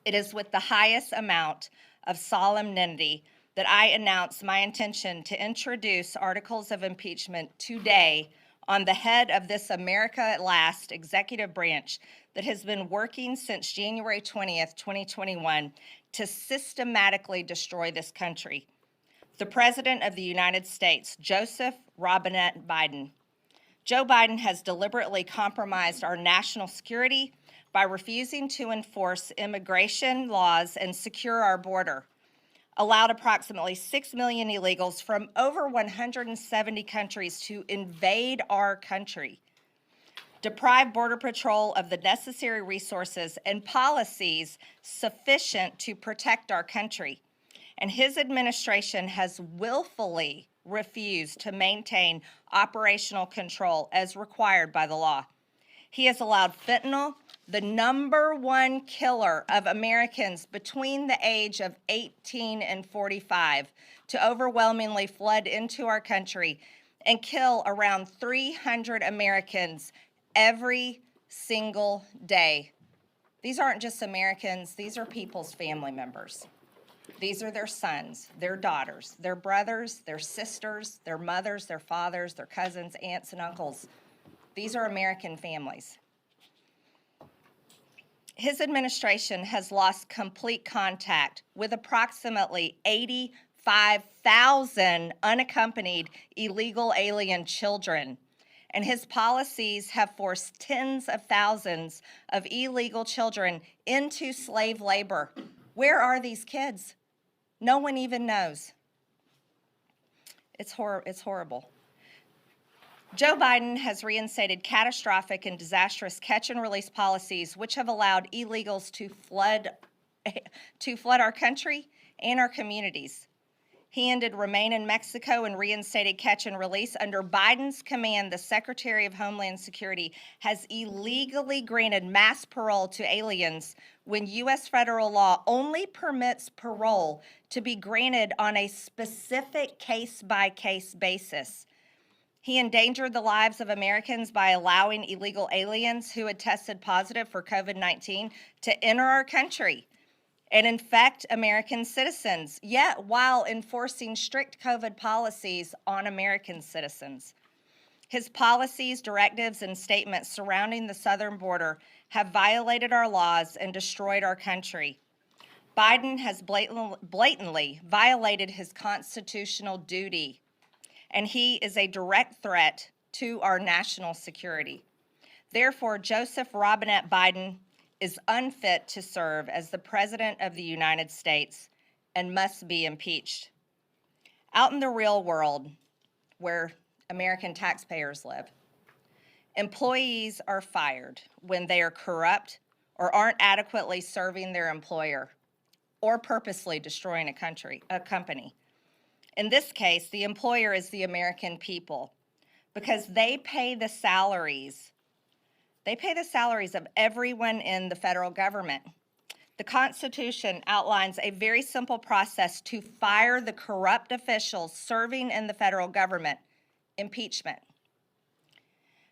It is with the highest amount of solemnity that I announce my intention to introduce articles of impeachment today on the head of this America at Last executive branch that has been working since January 20th, 2021 to systematically destroy this country. The President of the United States, Joseph Robinette Biden. Joe Biden has deliberately compromised our national security by refusing to enforce immigration laws and secure our border, allowed approximately 6 million illegals from over 170 countries to invade our country, deprived Border Patrol of the necessary resources and policies sufficient to protect our country. And his administration has willfully refused to maintain operational control as required by the law. He has allowed fentanyl, the #1 killer of Americans between the age of 18 and 45, to overwhelmingly flood into our country and kill around 300 Americans every single day. These aren't just Americans, these are people's family members. These are their sons, their daughters, their brothers, their sisters, their mothers, their fathers, their cousins, aunts, and uncles. These are American families. His administration has lost complete contact with approximately 85,000 unaccompanied illegal alien children, and his policies have forced tens of thousands of illegal children into slave labor. Where are these kids? No one even knows. It's horrible. Joe Biden has reinstated catastrophic and disastrous catch and release policies which have allowed illegals to flood our country and our communities. He ended Remain in Mexico and reinstated catch and release. Under Biden's command, the Secretary of Homeland Security has illegally granted mass parole to aliens when U.S. federal law only permits parole to be granted on a specific case-by-case basis. He endangered the lives of Americans by allowing illegal aliens who had tested positive for COVID-19 to enter our country and infect American citizens, yet while enforcing strict COVID policies on American citizens. His policies, directives, and statements surrounding the southern border have violated our laws and destroyed our country. Biden has blatantly violated his constitutional duty, and he is a direct threat to our national security. Therefore, Joseph Robinette Biden is unfit to serve as the President of the United States and must be impeached. Out in the real world, where American taxpayers live, employees are fired when they are corrupt or aren't adequately serving their employer or purposely destroying a company. In this case, the employer is the American people because they pay the salaries of everyone in the federal government. The Constitution outlines a very simple process to fire the corrupt officials serving in the federal government: impeachment.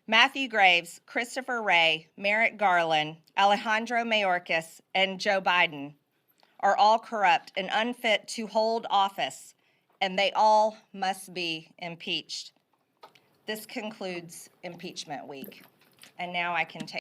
Matthew Graves, Christopher Wray, Merrick Garland, Alejandro Mayorkas, and Joe Biden are all corrupt and unfit to hold office, and they all must be impeached. This concludes impeachment week. And now I can take